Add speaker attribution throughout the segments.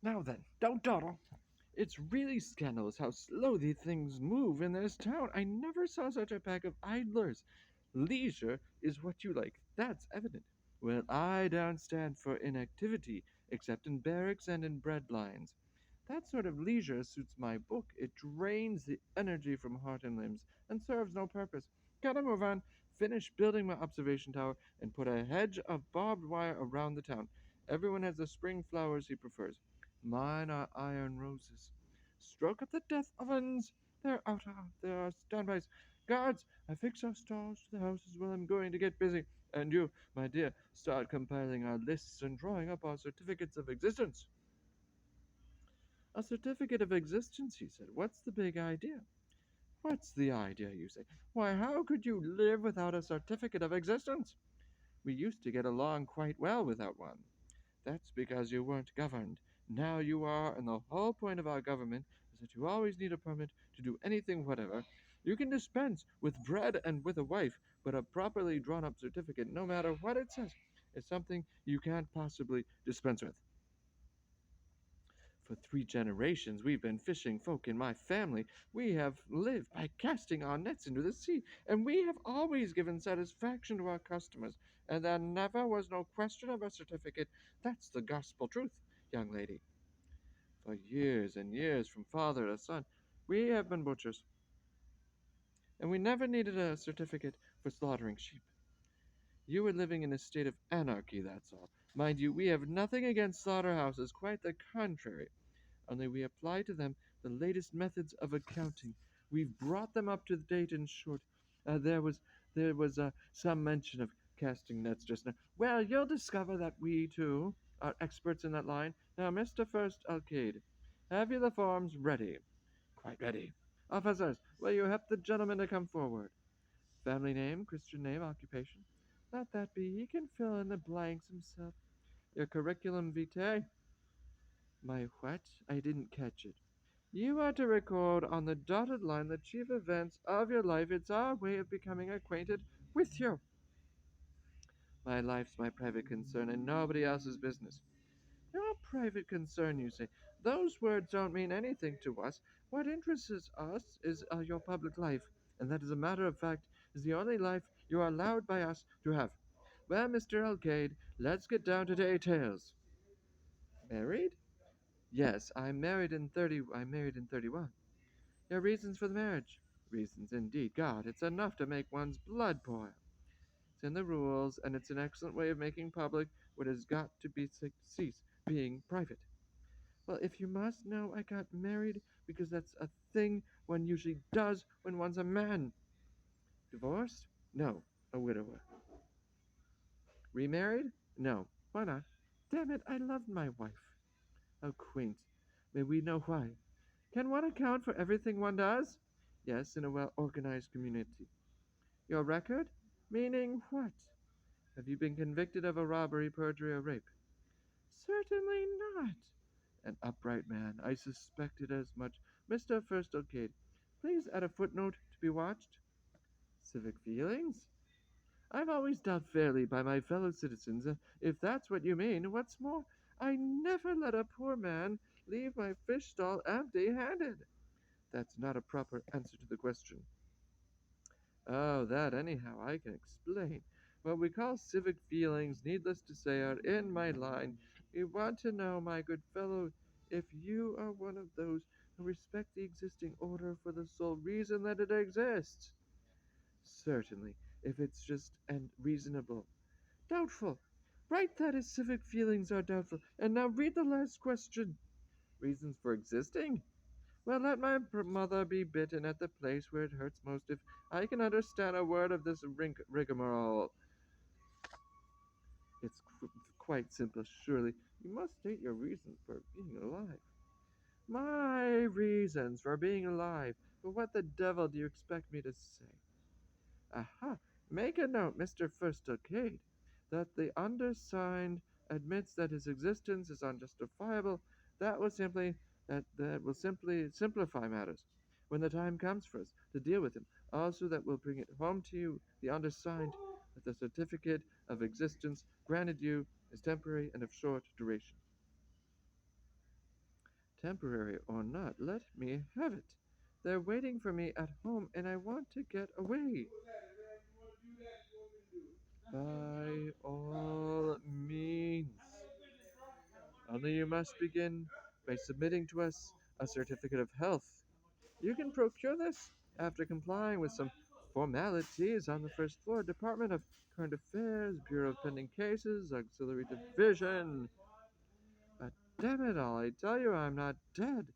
Speaker 1: Now then, don't dawdle. It's really scandalous how slowly things move in this town. I never saw such a pack of idlers. Leisure is what you like, that's evident. Well, I don't stand for inactivity, except in barracks and in bread lines. That sort of leisure suits my book. It drains the energy from heart and limbs and serves no purpose. Gotta move on, finish building my observation tower, and put a hedge of barbed wire around the town. Everyone has the spring flowers he prefers. Mine are iron roses. Stroke up the death ovens. They're out. There are standbys. Guards, affix our stars to the houses while I'm going to get busy. And you, my dear, start compiling our lists and drawing up our certificates of existence. A certificate of existence, he said. What's the big idea? What's the idea, you say? Why, how could you live without a certificate of existence? We used to get along quite well without one. That's because you weren't governed. Now you are, and the whole point of our government is that you always need a permit to do anything whatever. You can dispense with bread and with a wife, but a properly drawn up certificate, no matter what it says, is something you can't possibly dispense with. For 3 generations we've been fishing folk in my family. We have lived by casting our nets into the sea, and we have always given satisfaction to our customers, and there never was no question of a certificate. That's the gospel truth, young lady. For years and years, from father to son, we have been butchers, and we never needed a certificate for slaughtering sheep. You were living in a state of anarchy, that's all. Mind you, we have nothing against slaughterhouses, quite the contrary. Only we apply to them the latest methods of accounting. We've brought them up to date. In short, there was some mention of casting nets just now. Well, you'll discover that we too are experts in that line. Now, Mr. First Alcade, have you the forms ready? Quite ready. Officers, will you help the gentleman to come forward? Family name, Christian name, occupation. Let that be. He can fill in the blanks himself. Your curriculum vitae. My what? I didn't catch it. You are to record on the dotted line the chief events of your life. It's our way of becoming acquainted with you. My life's my private concern and nobody else's business. Your private concern, you say. Those words don't mean anything to us. What interests us is your public life, and that, as a matter of fact, is the only life you are allowed by us to have. Well, Mr. Alcade, let's get down to details. Married? Yes, I'm married in 31. Your reasons for the marriage? Reasons indeed. God, it's enough to make one's blood boil. It's in the rules, and it's an excellent way of making public what has got to be cease being private. Well, if you must know, I got married because that's a thing one usually does when one's a man. Divorced? No, a widower. Remarried? No. Why not? Damn it, I loved my wife. How quaint. May we know why? Can one account for everything one does? Yes, in a well organized community. Your record? Meaning what? Have you been convicted of a robbery, perjury, or rape? Certainly not. An upright man. I suspected as much. Mr. First Arcade, please add a footnote to be watched. Civic feelings? I've always dealt fairly by my fellow citizens. If that's what you mean, what's more, I never let a poor man leave my fish stall empty-handed. That's not a proper answer to the question. Oh, that anyhow, I can explain. What we call civic feelings, needless to say, are in my line. We want to know, my good fellow, if you are one of those who respect the existing order for the sole reason that it exists. Certainly, if it's just and reasonable. Doubtful. Write that his civic feelings are doubtful. And now read the last question. Reasons for existing? Well, let my mother be bitten at the place where it hurts most if I can understand a word of this rigmarole. It's quite simple, surely. You must state your reasons for being alive. My reasons for being alive? But what the devil do you expect me to say? Aha! Make a note, Mr. First Arcade, that the undersigned admits that his existence is unjustifiable. That will simply simplify matters when the time comes for us to deal with him. Also, that will bring it home to you, the undersigned, that the certificate of existence granted you is temporary and of short duration. Temporary or not, let me have it. They're waiting for me at home and I want to get away. By all means. Only you must begin by submitting to us a certificate of health. You can procure this after complying with some formalities on the first floor. Department of Current Affairs, Bureau of Pending Cases, Auxiliary Division. But damn it all, I tell you I'm not dead.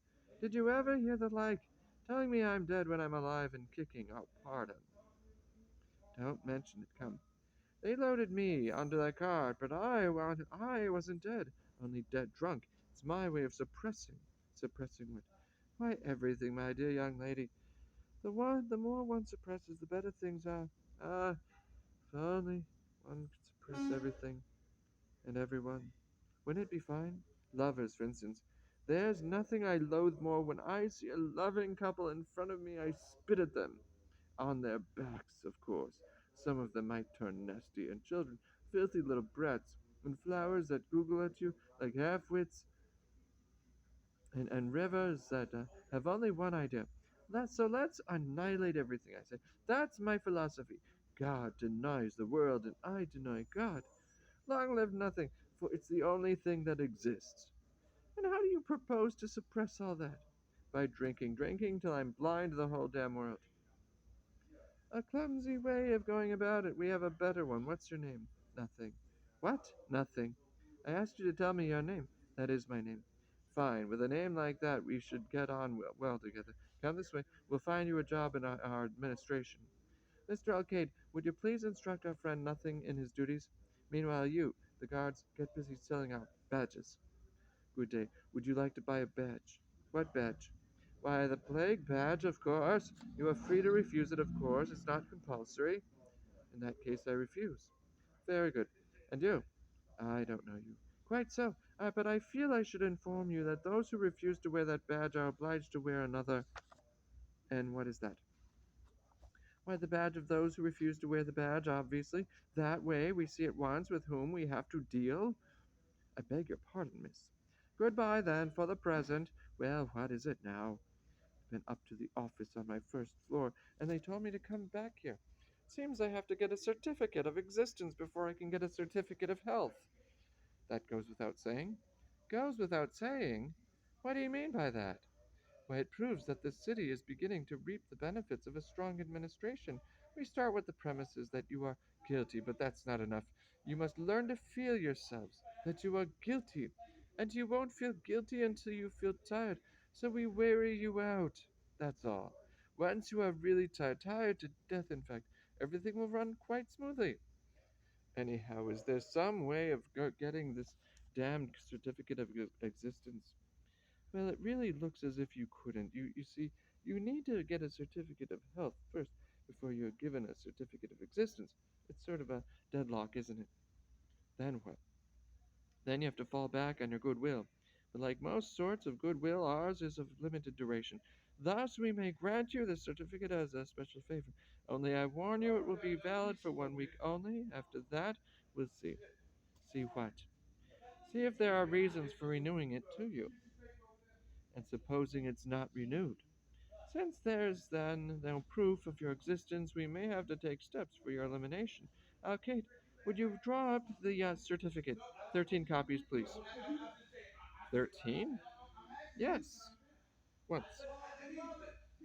Speaker 1: Did you ever hear the like? Telling me I'm dead when I'm alive and kicking. Oh, pardon. Don't mention it, come. They loaded me onto that cart, but I wasn't dead, only dead drunk. It's my way of suppressing. Suppressing what? Why, everything, my dear young lady. The more one suppresses, the better things are. Ah, if only one could suppress everything and everyone. Wouldn't it be fine? Lovers, for instance. There's nothing I loathe more. When I see a loving couple in front of me, I spit at them. On their backs, of course. Some of them might turn nasty, and children, filthy little brats, and flowers that Google at you like half-wits, and rivers that have only one idea. So let's annihilate everything, I say. That's my philosophy. God denies the world, and I deny God. Long live nothing, for it's the only thing that exists. And how do you propose to suppress all that? By drinking till I'm blind to the whole damn world. A clumsy way of going about it. We have a better one. What's your name? Nothing. What? Nothing. I asked you to tell me your name. That is my name. Fine. With a name like that, we should get on well together. Come this way. We'll find you a job in our administration. Mr. Alcade, would you please instruct our friend Nothing in his duties? Meanwhile, you, the guards, get busy selling out badges. Good day. Would you like to buy a badge? What badge? Why, the plague badge, of course. You are free to refuse it, of course. It's not compulsory. In that case, I refuse. Very good. And you? I don't know you. Quite so. But I feel I should inform you that those who refuse to wear that badge are obliged to wear another. And what is that? Why, the badge of those who refuse to wear the badge, obviously. That way we see at once with whom we have to deal. I beg your pardon, miss. Goodbye, then, for the present. Well, what is it now? I've been up to the office on my first floor, and they told me to come back here. Seems I have to get a certificate of existence before I can get a certificate of health. That goes without saying. Goes without saying? What do you mean by that? Why, it proves that the city is beginning to reap the benefits of a strong administration. We start with the premises that you are guilty, but that's not enough. You must learn to feel yourselves that you are guilty, and you won't feel guilty until you feel tired. So we weary you out. That's all. Once you are really tired, tired to death, in fact, everything will run quite smoothly. Anyhow, is there some way of getting this damned certificate of existence? Well, it really looks as if you couldn't. You see, you need to get a certificate of health first before you're given a certificate of existence. It's sort of a deadlock, isn't it? Then what? Then you have to fall back on your goodwill. But like most sorts of goodwill, ours is of limited duration. Thus, we may grant you the certificate as a special favor. Only I warn you, it will be valid for 1 week only. After that, we'll see. See what? See if there are reasons for renewing it to you. And supposing it's not renewed. Since there's then no proof of your existence, we may have to take steps for your elimination. Kate, would you draw up the certificate? 13 copies, please. 13? Yes. Once.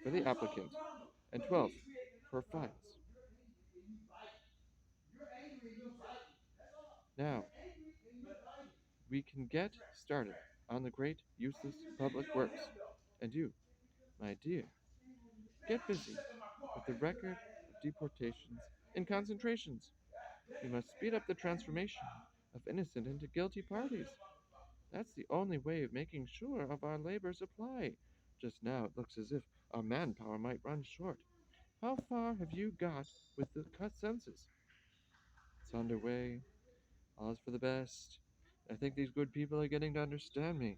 Speaker 1: For the applicant. And 12 for files. Now, we can get started on the great, useless public works. And you, my dear, get busy with the record of deportations and concentrations. We must speed up the transformation of innocent into guilty parties. That's the only way of making sure of our labor supply. Just now it looks as if our manpower might run short. How far have you got with the cut census? It's underway. All's for the best. I think these good people are getting to understand me.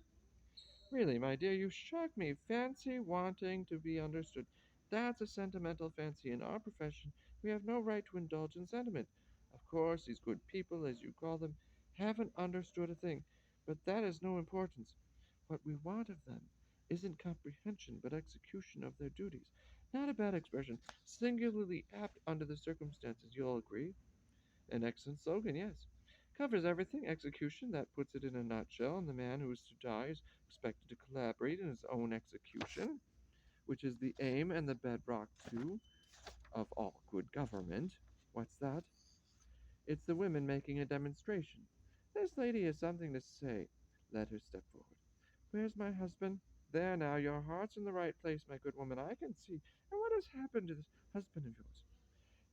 Speaker 1: Really, my dear, you shock me. Fancy wanting to be understood. That's a sentimental fancy. In our profession, we have no right to indulge in sentiment. Of course, these good people, as you call them, haven't understood a thing, but that has no importance. what we want of them isn't comprehension but execution of their duties. Not a bad expression, singularly apt under the circumstances, you'll agree. An excellent slogan, yes. Covers everything, execution, that puts it in a nutshell, and the man who is to die is expected to collaborate in his own execution, which is the aim and the bedrock, too, of all good government. What's that? It's the women making a demonstration. This lady has something to say. Let her step forward. Where's my husband? There now, your heart's in the right place, my good woman, I can see. And what has happened to this husband of yours?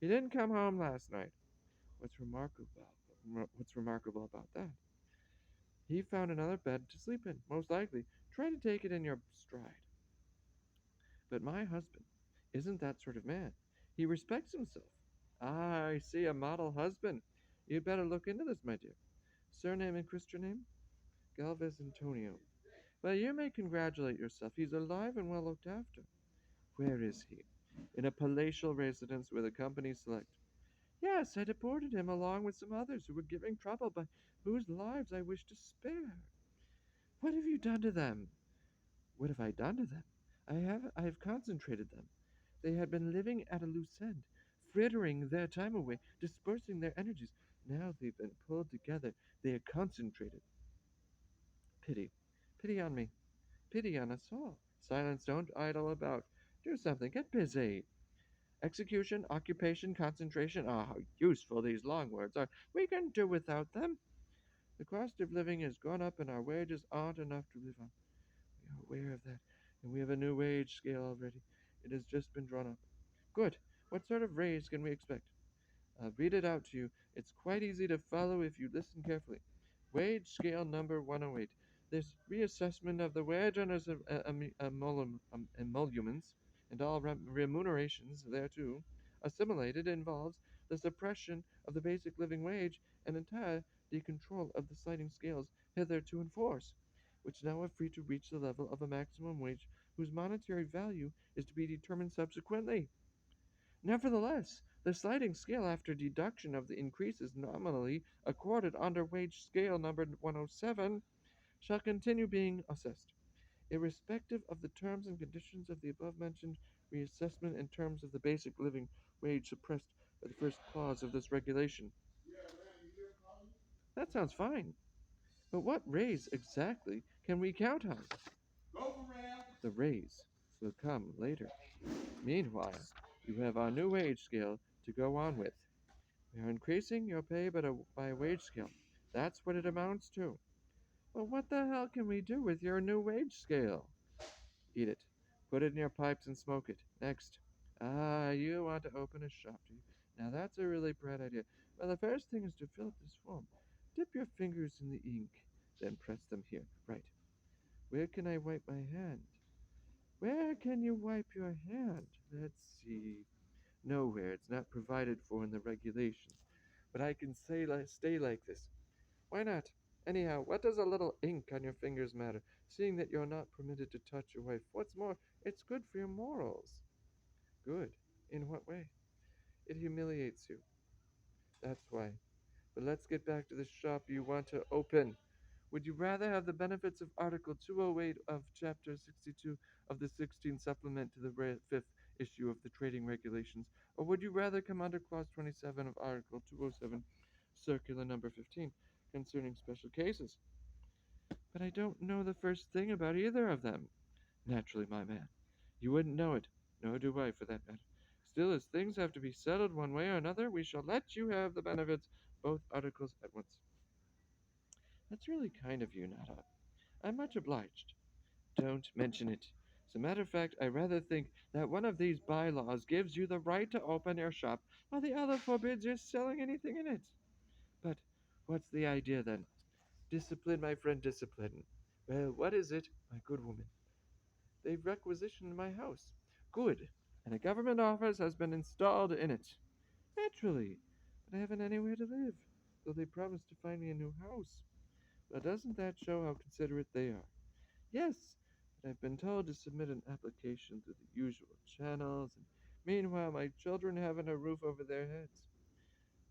Speaker 1: He didn't come home last night. What's remarkable about that? He found another bed to sleep in, most likely. Try to take it in your stride. But my husband isn't that sort of man. He respects himself. Ah, I see, a model husband. You'd better look into this, my dear. Surname and Christian name? Galvez Antonio. Well, you may congratulate yourself. He's alive and well looked after. Where is he? In a palatial residence where the company select. Yes, I deported him along with some others who were giving trouble, but whose lives I wish to spare. What have you done to them? What have I done to them? I have concentrated them. They had been living at a loose end, frittering their time away, dispersing their energies. Now they've been pulled together. They are concentrated. Pity. Pity on me. Pity on us all. Silence, don't idle about. Do something. Get busy. Execution, occupation, concentration. Ah, how useful these long words are. We can do without them. The cost of living has gone up and our wages aren't enough to live on. We are aware of that, and we have a new wage scale already. It has just been drawn up. Good. What sort of raise can we expect? I'll read it out to you. It's quite easy to follow if you listen carefully. Wage scale number 108. This reassessment of the wage under emoluments and all remunerations thereto assimilated involves the suppression of the basic living wage and entire decontrol of the sliding scales hitherto in force, which now are free to reach the level of a maximum wage whose monetary value is to be determined subsequently. Nevertheless, the sliding scale after deduction of the increases nominally accorded under wage scale number 107 shall continue being assessed, irrespective of the terms and conditions of the above mentioned reassessment in terms of the basic living wage suppressed by the first clause of this regulation. That sounds fine. But what raise exactly can we count on? The raise will come later. Meanwhile, you have our new wage scale to go on with. We are increasing your pay by a wage scale. That's what it amounts to. Well, what the hell can we do with your new wage scale? Eat it. Put it in your pipes and smoke it. Next. Ah, you want to open a shop, do you? Now that's a really bright idea. Well, the first thing is to fill up this form. Dip your fingers in the ink, then press them here. Right. Where can I wipe my hand? Where can you wipe your hand? Let's see. Nowhere. It's not provided for in the regulations. But I can stay like this. Why not? Anyhow, what does a little ink on your fingers matter, seeing that you're not permitted to touch your wife? What's more, it's good for your morals. Good? In what way? It humiliates you. That's why. But let's get back to the shop you want to open. Would you rather have the benefits of Article 208 of Chapter 62 of the 16th Supplement to the 5th issue of the Trading Regulations, or would you rather come under Clause 27 of Article 207, Circular Number 15, concerning special cases? But I don't know the first thing about either of them. Naturally, my man. You wouldn't know it, nor do I, for that matter. Still, as things have to be settled one way or another, we shall let you have the benefits, both articles at once. That's really kind of you, Nada. I'm much obliged. Don't mention it. As a matter of fact, I rather think that one of these bylaws gives you the right to open your shop, while the other forbids your selling anything in it. But what's the idea then? Discipline, my friend, discipline. Well, what is it, my good woman? They've requisitioned my house. Good. And a government office has been installed in it. Naturally. But I haven't anywhere to live, though they promised to find me a new house. Well, doesn't that show how considerate they are? Yes, but I've been told to submit an application through the usual channels, and meanwhile my children haven't a roof over their heads.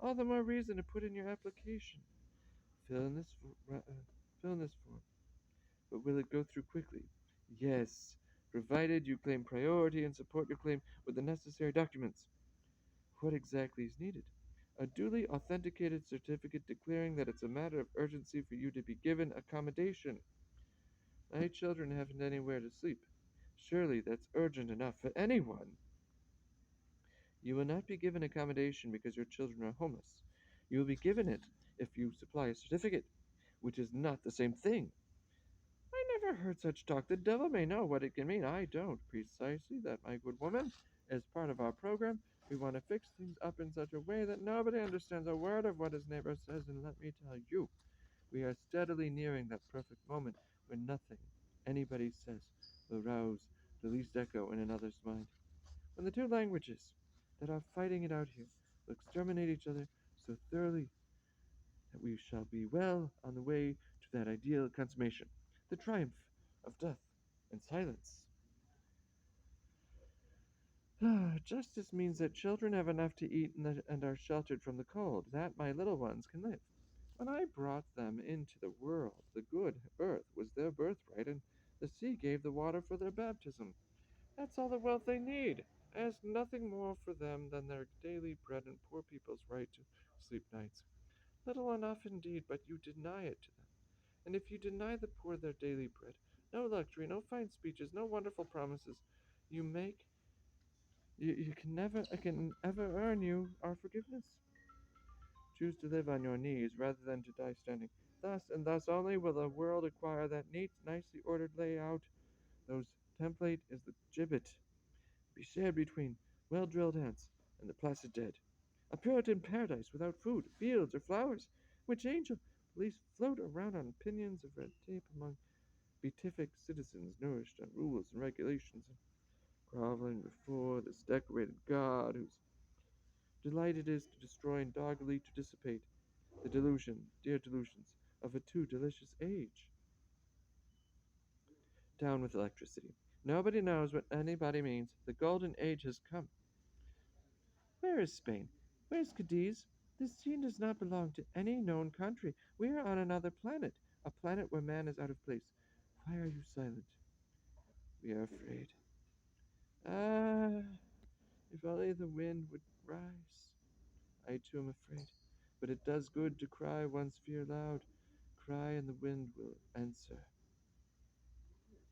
Speaker 1: All the more reason to put in your application. Fill in this, fill in this form. But will it go through quickly? Yes, provided you claim priority and support your claim with the necessary documents. What exactly is needed? A duly authenticated certificate declaring that it's a matter of urgency for you to be given accommodation. My children haven't anywhere to sleep. Surely that's urgent enough for anyone. You will not be given accommodation because your children are homeless. You will be given it if you supply a certificate, which is not the same thing. I never heard such talk. The devil may know what it can mean. I don't. Precisely that, my good woman. As part of our program, we want to fix things up in such a way that nobody understands a word of what his neighbor says, and let me tell you, we are steadily nearing that perfect moment when nothing anybody says will rouse the least echo in another's mind. When the two languages that are fighting it out here will exterminate each other so thoroughly that we shall be well on the way to that ideal consummation, the triumph of death and silence. Justice means that children have enough to eat and are sheltered from the cold, that my little ones can live. When I brought them into the world, the good earth was their birthright, and the sea gave the water for their baptism. That's all the wealth they need. Ask nothing more for them than their daily bread and poor people's right to sleep nights. Little enough indeed, but you deny it to them. And if you deny the poor their daily bread, no luxury, no fine speeches, no wonderful promises, you make you can ever earn you our forgiveness. Choose to live on your knees rather than to die standing. Thus and thus only will the world acquire that neat, nicely ordered layout. Those template is the gibbet, be shared between well drilled ants and the placid dead. A Puritan paradise without food, fields, or flowers, which angel police float around on pinions of red tape among beatific citizens nourished on rules and regulations, and groveling before this decorated God whose delight it is to destroy and doggedly to dissipate the delusion, dear delusions, of a too delicious age. Down with electricity. Nobody knows what anybody means. The golden age has come. Where is Spain? Where is Cadiz? This scene does not belong to any known country. We are on another planet, a planet where man is out of place. Why are you silent? We are afraid. Ah, if only the wind would rise. I too am afraid. But it does good to cry one's fear loud. Cry and the wind will answer.